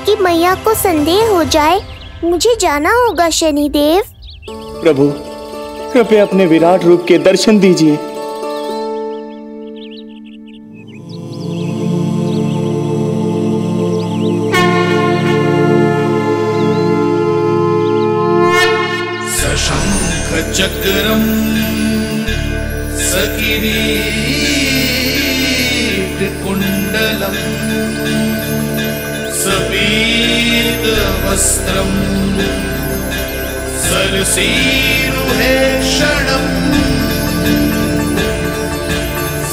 कि मैया को संदेह हो जाए। मुझे जाना होगा शनिदेव। प्रभु, कृपया अपने विराट रूप के दर्शन दीजिए। सशंख चक्रम सकिरीट कुंडलम सबीत वस्त्रम सरसीरुहे क्षणम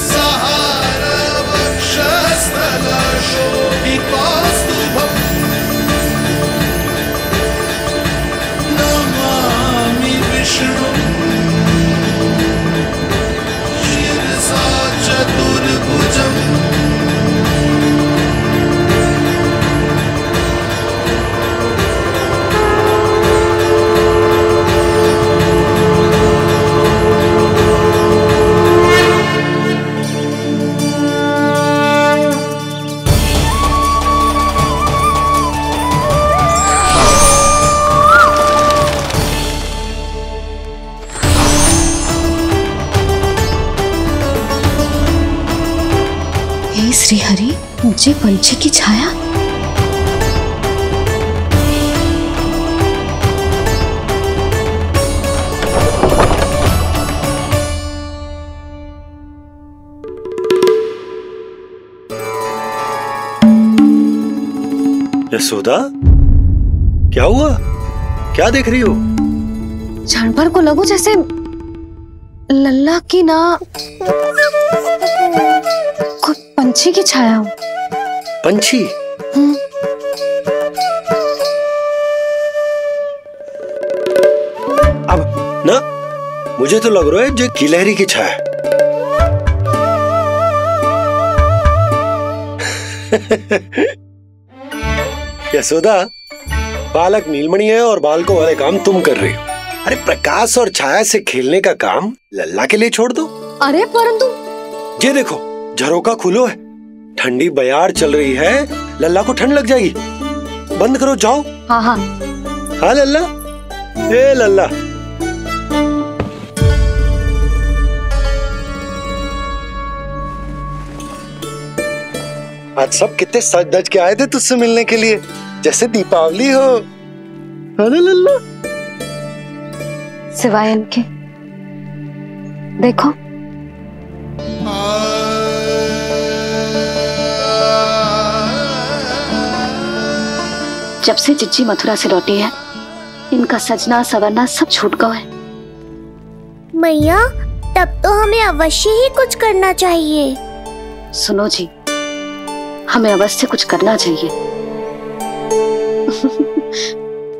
सहार वक्षस्थल शोभिकास्तुभम नमामि विष्णु शिरसा चतुर्भुजम। श्री हरि, मुझे पंछी की छाया। यशोदा, क्या हुआ? क्या देख रही हो? क्षण भर को लगो जैसे लल्ला की ना पंछी की छाया हो। पंछी? अब ना मुझे तो लग रहा है जो गिलहरी की छाया। यशोदा, बालक नीलमणि है और बालकों वाले काम तुम कर रही हो। अरे प्रकाश और छाया से खेलने का काम लल्ला के लिए छोड़ दो। अरे परंतु ये देखो, झरोका खुलो है, ठंडी बयार चल रही है, लल्ला को ठंड लग जाएगी। बंद करो, जाओ। हाँ हाँ हाँ लल्ला, ए लल्ला। आज सब कितने सज धज के आए थे तुझसे मिलने के लिए, जैसे दीपावली हो। अरे लल्ला, सिवाय इनके देखो। जब से चिच्ची मथुरा से लौटी है, इनका सजना सवरना सब छूट गया है। मैया, तब तो हमें अवश्य ही कुछ करना चाहिए। सुनो जी, हमें अवश्य कुछ करना चाहिए।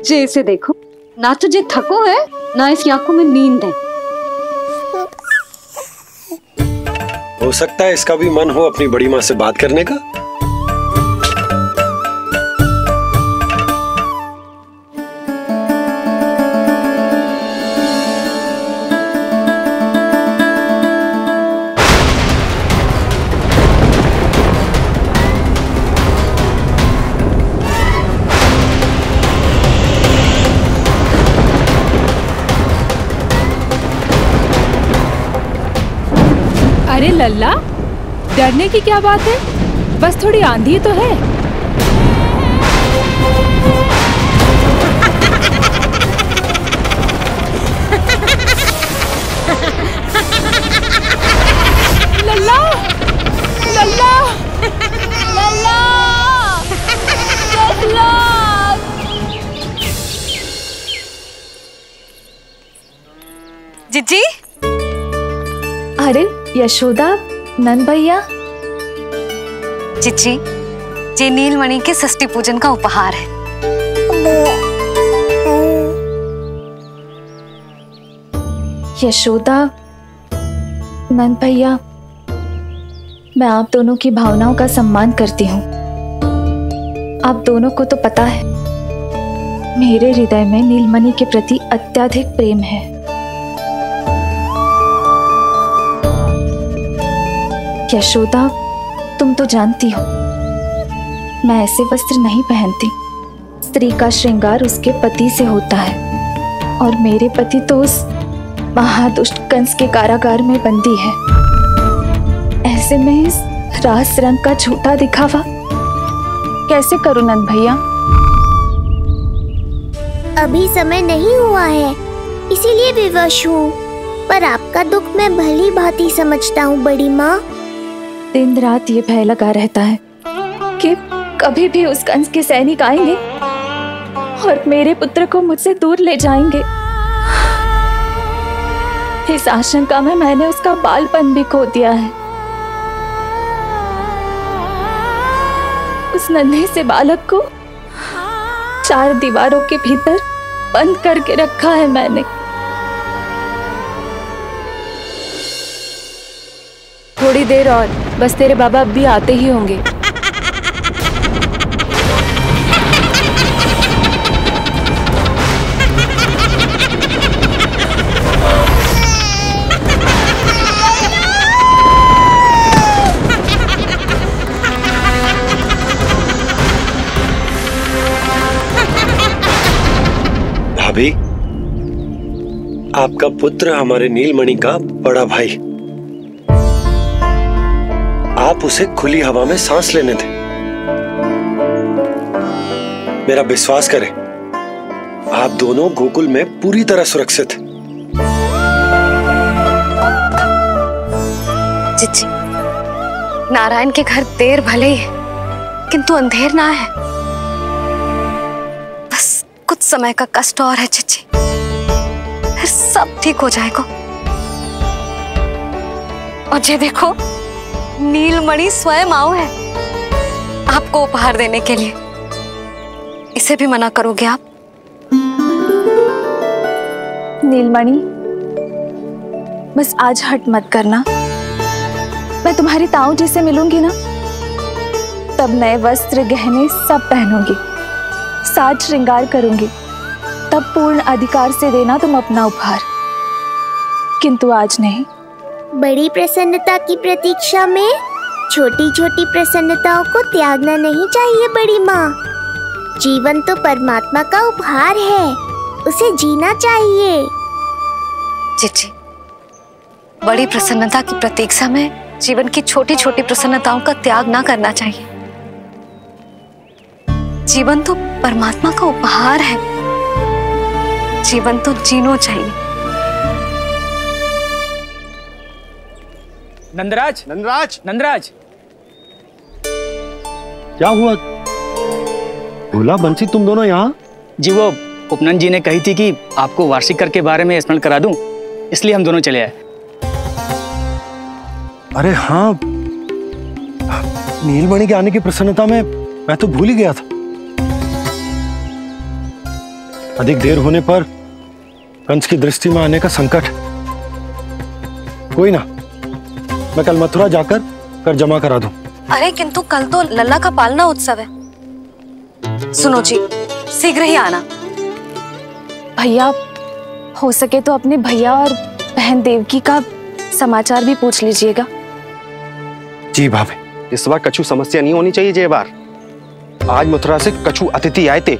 जे इसे देखो, ना तो जे थको है, ना इसकी आंखों में नींद है। हो सकता है इसका भी मन हो अपनी बड़ी माँ से बात करने का। अरे लल्ला, डरने की क्या बात है? बस थोड़ी आंधी तो है। लल्ला, लल्ला, लल्ला, लल्ला। जिज्जी, अरे यशोदा, नंद भैया। चिच्ची, ये नीलमणि के षष्ठी पूजन का उपहार है। यशोदा, नंद भैया, मैं आप दोनों की भावनाओं का सम्मान करती हूँ। आप दोनों को तो पता है, मेरे हृदय में नीलमणि के प्रति अत्यधिक प्रेम है। यशोदा, तुम तो जानती हो, मैं ऐसे वस्त्र नहीं पहनती। स्त्री का श्रृंगार उसके पति से होता है और मेरे पति तो उस महादुष्ट कंस के कारागार में बंदी है। ऐसे में इस रास रंग का झूठा दिखावा कैसे करूं नंद भैया? अभी समय नहीं हुआ है, इसीलिए विवश हूँ। पर आपका दुख मैं भली भांति समझता हूँ बड़ी माँ। दिन रात ये भय लगा रहता है कि कभी भी उस कंस के सैनिक आएंगे और मेरे पुत्र को मुझसे दूर ले जाएंगे। इस आशंका में मैंने उसका बालपन भी खो दिया है। उस नन्हे से बालक को 4 दीवारों के भीतर बंद करके रखा है मैंने। थोड़ी देर और, बस तेरे बाबा अब भी आते ही होंगे। भाभी, आपका पुत्र हमारे नीलमणि का बड़ा भाई। आप उसे खुली हवा में सांस लेने दें। मेरा विश्वास करें, आप दोनों गोकुल में पूरी तरह सुरक्षित हैं। चिच्ची, नारायण के घर देर भले ही है, किंतु अंधेर ना है। बस कुछ समय का कष्ट और है चिच्ची, फिर सब ठीक हो जाएगा। और ये देखो, नीलमणि स्वयं आओ है आपको उपहार देने के लिए। इसे भी मना करोगे आप? नीलमणि, बस आज हट मत करना। मैं तुम्हारी ताऊ जी से मिलूंगी ना, तब नए वस्त्र गहने सब पहनूंगी, साज श्रृंगार करूंगी। तब पूर्ण अधिकार से देना तुम अपना उपहार, किंतु आज नहीं। बड़ी प्रसन्नता की प्रतीक्षा में छोटी छोटी प्रसन्नताओं को त्यागना नहीं चाहिए बड़ी माँ। जीवन तो परमात्मा का उपहार है, उसे जीना चाहिए। चिच्ची, बड़ी प्रसन्नता की प्रतीक्षा में जीवन की छोटी छोटी प्रसन्नताओं का त्याग ना करना चाहिए। जीवन तो परमात्मा का उपहार है, जीवन तो जीना चाहिए। नंदराज, नंदराज, नंदराज, क्या हुआ? भोला, बंसी, तुम दोनों यहाँ? जी वो उपनंद जी ने कही थी कि आपको वार्षिक कर के बारे में स्मरण करा दूं, इसलिए हम दोनों चले आए। अरे हाँ, नीलमणि के आने की प्रसन्नता में मैं तो भूल ही गया था। अधिक देर होने पर कंस की दृष्टि में आने का संकट। कोई ना, मैं कल मथुरा जाकर कर जमा करा दूं। अरे किंतु कल तो लल्ला का पालना उत्सव है। सुनो जी, शीघ्र ही आना। भैया, हो सके तो अपने भैया और बहन देवकी का समाचार भी पूछ लीजिएगा। जी भाभी। इस बार कछु समस्या नहीं होनी चाहिए। ये बार आज मथुरा से कछु अतिथि आए थे,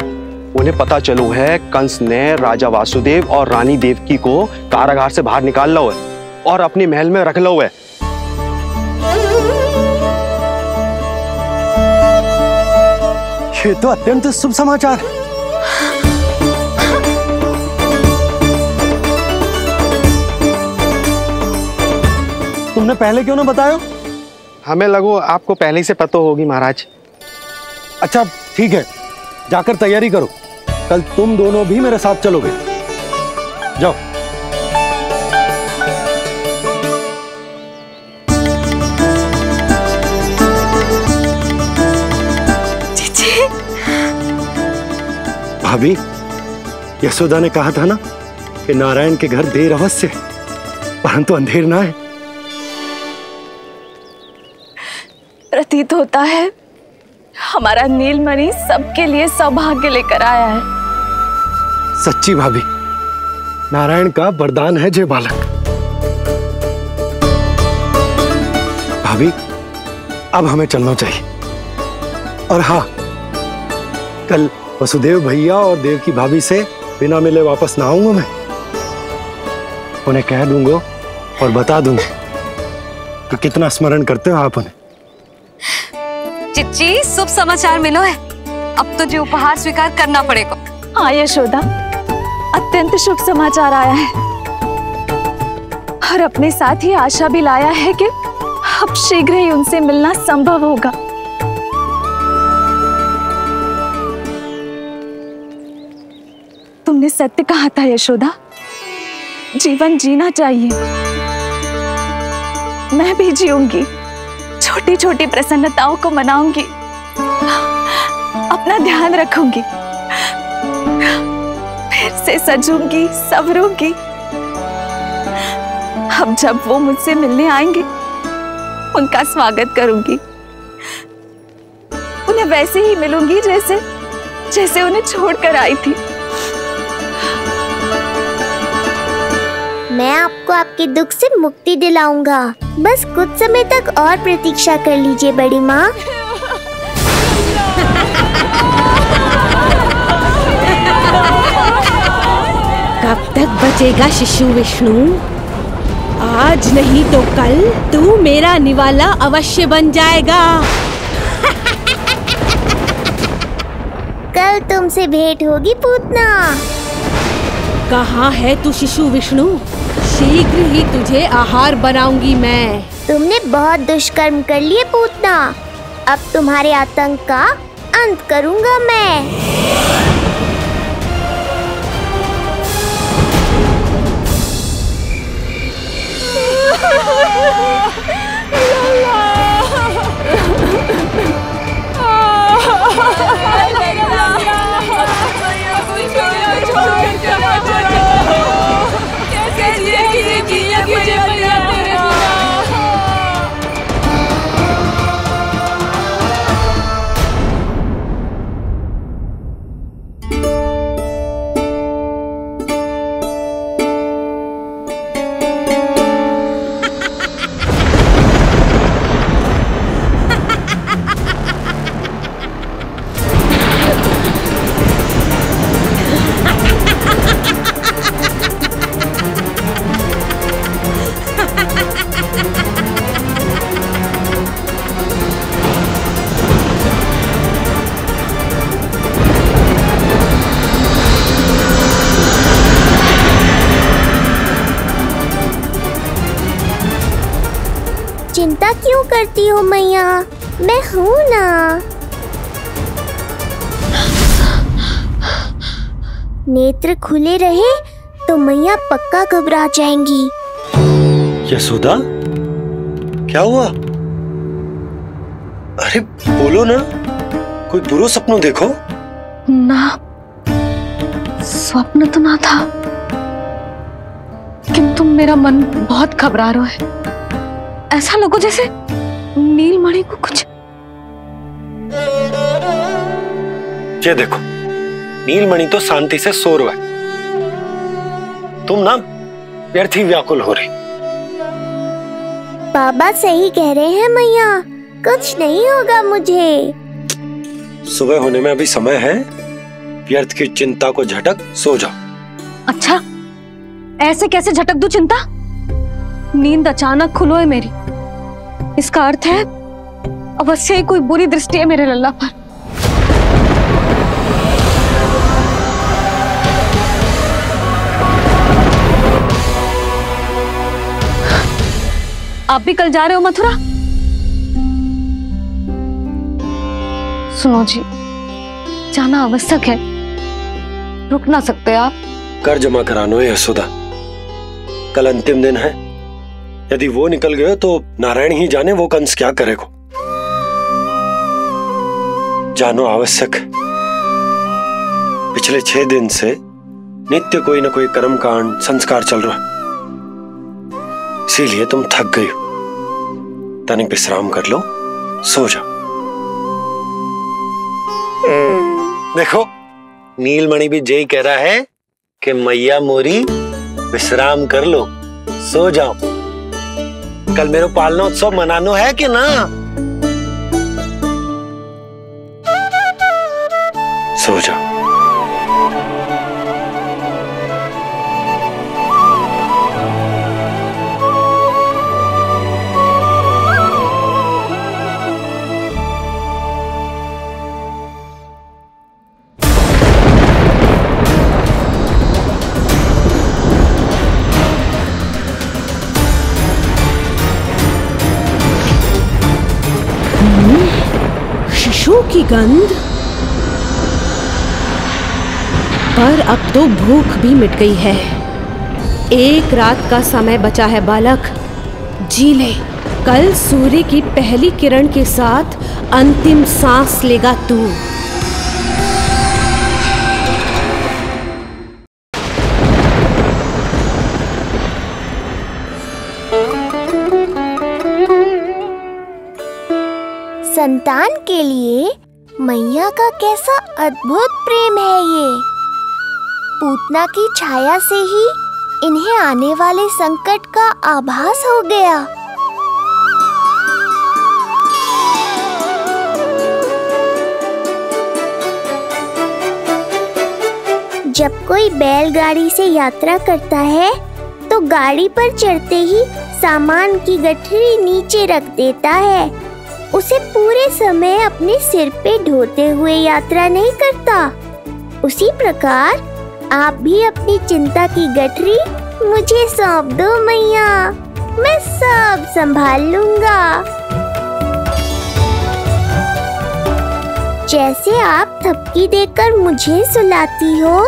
उन्हें पता चलो है कंस ने राजा वासुदेव और रानी देवकी को कारागार से बाहर निकाल लो है और अपने महल में रख लो है। ये तो अत्यंत शुभ समाचार है। तुमने पहले क्यों ना बताया? हमें लगो आपको पहले ही से पता होगी महाराज। अच्छा ठीक है, जाकर तैयारी करो, कल तुम दोनों भी मेरे साथ चलोगे। जाओ। भाभी, यशोदा ने कहा था ना कि नारायण के घर देर अवश्य, परंतु अंधेर ना है। प्रतीत होता है हमारा नीलमणि सबके लिए सौभाग्य लेकर आया है। सच्ची भाभी, नारायण का वरदान है जे बालक। भाभी, अब हमें चलना चाहिए। और हाँ, कल वसुदेव भैया और देव की भाभी से बिना मिले वापस ना आऊंगा मैं। उन्हें कह दूंगा और बता दूंगा कि कितना स्मरण करते हो आप उन्हें। चिच्ची, शुभ समाचार मिलो है। अब तो जो उपहार स्वीकार करना पड़ेगा। हाँ यशोदा, अत्यंत शुभ समाचार आया है और अपने साथ ही आशा भी लाया है कि अब शीघ्र ही उनसे मिलना संभव होगा। तुमने सत्य कहा था यशोदा, जीवन जीना चाहिए। मैं भी जीऊंगी, छोटी छोटी प्रसन्नताओं को मनाऊंगी, अपना ध्यान रखूंगी, फिर से सजूंगी, संवरूंगी। अब जब वो मुझसे मिलने आएंगे, उनका स्वागत करूंगी। उन्हें वैसे ही मिलूंगी जैसे उन्हें छोड़कर आई थी। मैं आपको आपके दुख से मुक्ति दिलाऊंगा। बस कुछ समय तक और प्रतीक्षा कर लीजिए बड़ी माँ। कब तक बचेगा शिशु विष्णु? आज नहीं तो कल तू मेरा निवाला अवश्य बन जाएगा। कल तुमसे भेंट होगी पूतना। कहाँ है तू शिशु विष्णु? शीघ्र ही तुझे आहार बनाऊंगी मैं। तुमने बहुत दुष्कर्म कर लिए पूतना। अब तुम्हारे आतंक का अंत करूंगा मैं। चिंता क्यों करती हो मैया? मैं हूँ ना। नेत्र खुले रहे तो मैया पक्का घबरा जाएंगी। यशोदा, क्या हुआ? अरे बोलो ना, कोई बुरा सपना देखो ना। स्वप्न तो ना था, किंतु मेरा मन बहुत घबरा रहा है। ऐसा लगो जैसे नीलमणि को कुछ। ये देखो, नीलमणि तो शांति से सो रहा है। तुम ना व्यर्थ ही व्याकुल हो रही। बाबा सही कह रहे हैं मैया, कुछ नहीं होगा मुझे। सुबह होने में अभी समय है। व्यर्थ की चिंता को झटक सो जाओ। अच्छा, ऐसे कैसे झटक दूं चिंता? नींद अचानक खुलो है मेरी। इसका अर्थ है अवश्य ही कोई बुरी दृष्टि है मेरे लल्ला पर। आप भी कल जा रहे हो मथुरा? सुनो जी, जाना आवश्यक है, रुक ना सकते आप? कर जमा करानो है यशोदा, कल अंतिम दिन है। यदि वो निकल गए तो नारायण ही जाने वो कंस क्या करेगा। जानो आवश्यक। पिछले 6 दिन से नित्य कोई न कोई कर्मकांड संस्कार चल रहा है, इसीलिए तुम थक गई हो। तनिक विश्राम कर लो, सो जाओ। देखो, नीलमणि भी यही कह रहा है कि मैया मोरी विश्राम कर लो, सो जाओ। कल मेरे पालना उत्सव मनानो है कि ना? सो जाओ। गंध। पर अब तो भूख भी मिट गई है। एक रात का समय बचा है बालक, जी ले। कल सूर्य की पहली किरण के साथ अंतिम सांस लेगा तू। संतान के लिए मैया का कैसा अद्भुत प्रेम है ये। पूतना की छाया से ही इन्हें आने वाले संकट का आभास हो गया। जब कोई बैलगाड़ी से यात्रा करता है तो गाड़ी पर चढ़ते ही सामान की गठरी नीचे रख देता है। उसे पूरे समय अपने सिर पे ढोते हुए यात्रा नहीं करता। उसी प्रकार आप भी अपनी चिंता की गठरी मुझे सौंप दो मैया, मैं सब संभाल लूंगा। जैसे आप थपकी देकर मुझे सुलाती हो,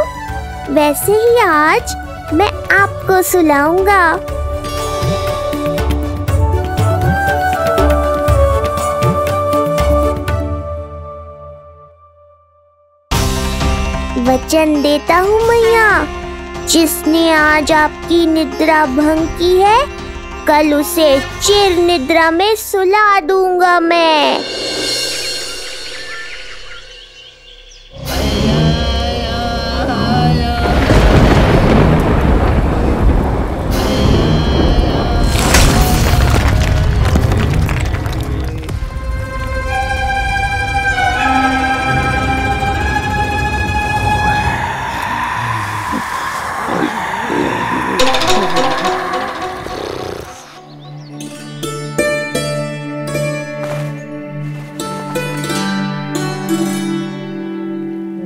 वैसे ही आज मैं आपको सुलाऊंगा। वचन देता हूँ मैया, जिसने आज आपकी निद्रा भंग की है, कल उसे चिर निद्रा में सुला दूंगा मैं।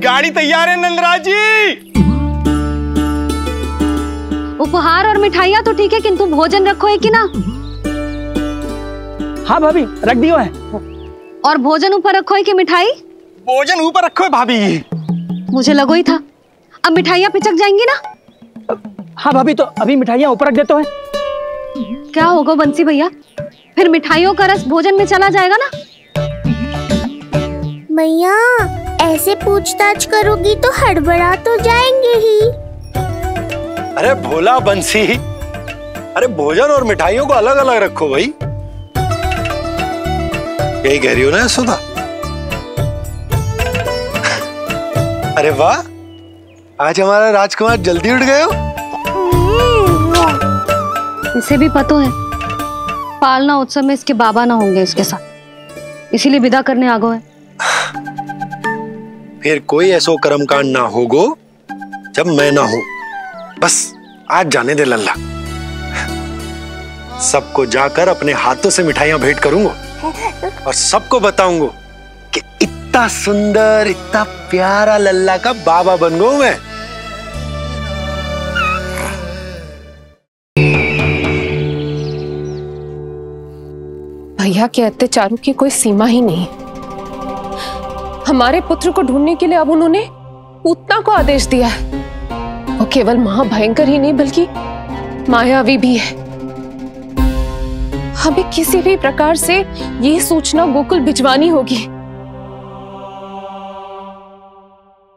गाड़ी तैयार है नंदराज जी। उपहार और मिठाइयाँ तो ठीक है, किंतु भोजन रखो है कि ना? हाँ भाभी, रख दियो है। और भोजन ऊपर रखो है कि मिठाई? भोजन ऊपर रखो है भाभी। मुझे लगो ही था, अब मिठाइयाँ पिचक जाएंगी ना? हाँ भाभी, तो अभी मिठाइयाँ ऊपर रख देते हैं। क्या होगा बंसी भैया, फिर मिठाइयों का रस भोजन में चला जाएगा ना? मैया ऐसे पूछताछ करोगी तो हड़बड़ा तो जाएंगे ही। अरे भोला बंसी, अरे भोजन और मिठाइयों को अलग अलग रखो भाई। यही कह रही हो ना सुधा? अरे वाह, आज हमारा राजकुमार जल्दी उठ गए हो। इसे भी पता है पालना उत्सव में इसके बाबा ना होंगे इसके साथ, इसीलिए विदा करने आ गए हैं। फिर कोई ऐसो कर्मकांड ना होगो जब मैं ना हूं। बस आज जाने दे लल्ला, सबको जाकर अपने हाथों से मिठाइयां भेंट करूंगा और सबको बताऊंगा कि इतना सुंदर, इतना प्यारा लल्ला का बाबा बन गया मैं। भैया के अत्याचारों की कोई सीमा ही नहीं। हमारे पुत्र को ढूंढने के लिए अब उन्होंने पूतना को आदेश दिया है। वो केवल महाभयंकर ही नहीं बल्कि मायावी भी है। हमें किसी भी प्रकार से ये सूचना गोकुल भिजवानी होगी।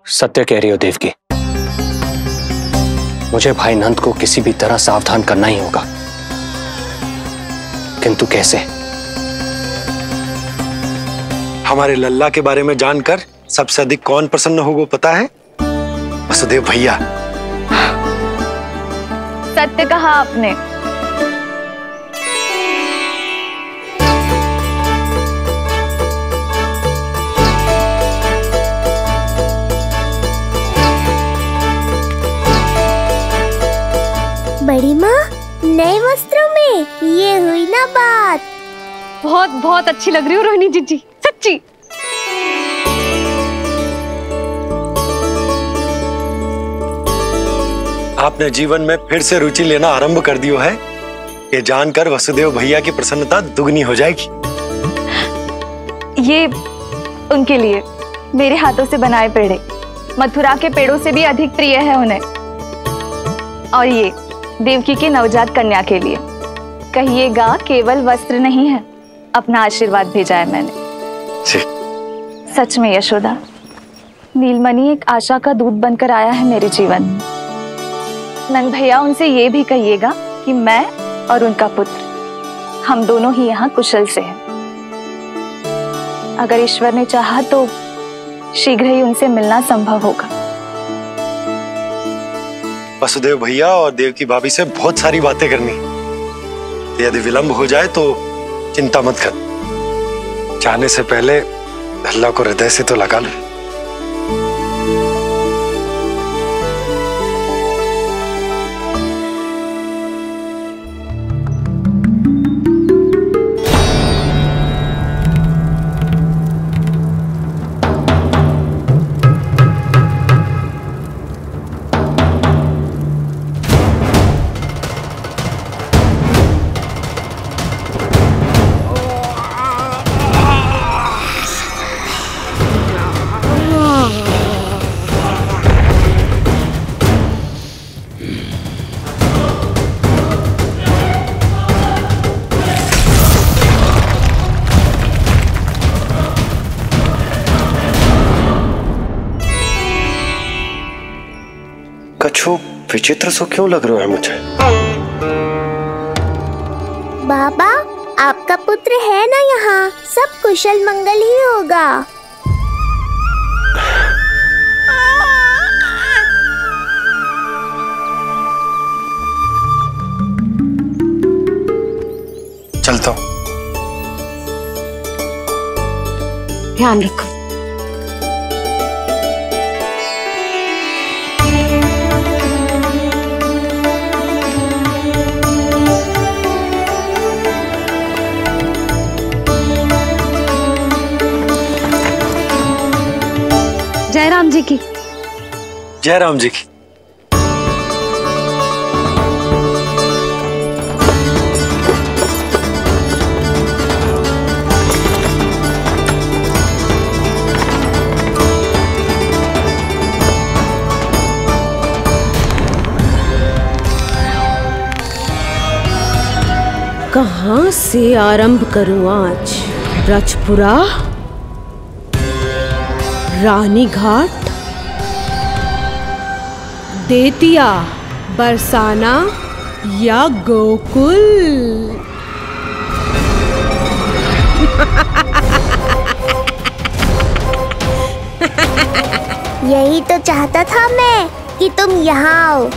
सत्य कह रही हो देवकी, मुझे भाई नंद को किसी भी तरह सावधान करना ही होगा, किंतु कैसे? हमारे लल्ला के बारे में जानकर सबसे अधिक कौन प्रसन्न होगा पता है? वसुदेव भैया। सत्य कहा आपने। बड़ी माँ, नए वस्त्रों में ये हुई ना बात। बहुत बहुत अच्छी लग रही हो रोहिणी जीजी, सच्ची। आपने जीवन में फिर से रुचि लेना आरंभ कर दियो है, ये जानकर वसुदेव भैया की प्रसन्नता दुगनी हो जाएगी। ये उनके लिए। मेरे हाथों से बनाए पेड़े मथुरा के पेड़ों से भी अधिक प्रिय है उन्हें। और ये देवकी की नवजात कन्या के लिए कहिएगा केवल वस्त्र नहीं है, अपना आशीर्वाद भेजा है मैंने। सच में यशोदा, नीलमणि एक आशा का दूत बनकर आया है मेरे जीवन में। नंद भैया उनसे ये भी कहिएगा कि मैं और उनका पुत्र हम दोनों ही यहाँ कुशल से हैं। अगर ईश्वर ने चाहा तो शीघ्र ही उनसे मिलना संभव होगा। वसुदेव भैया और देवकी भाभी से बहुत सारी बातें करनी, यदि विलंब हो जाए तो चिंता मत कर। जाने से पहले अल्लाह को हृदय से तो लगा लो। कछु विचित्र सो क्यों लग रहा है मुझे? बाबा, आपका पुत्र है ना यहाँ, सब कुशल मंगल ही होगा। चलता हूँ। ध्यान रखो। जय राम जी की। जय राम जी की। कहाँ से आरंभ करूं आज? रजपुरा, रानी घाट, देतिया, बरसाना या गोकुल? यही तो चाहता था मैं कि तुम यहाँ आओ।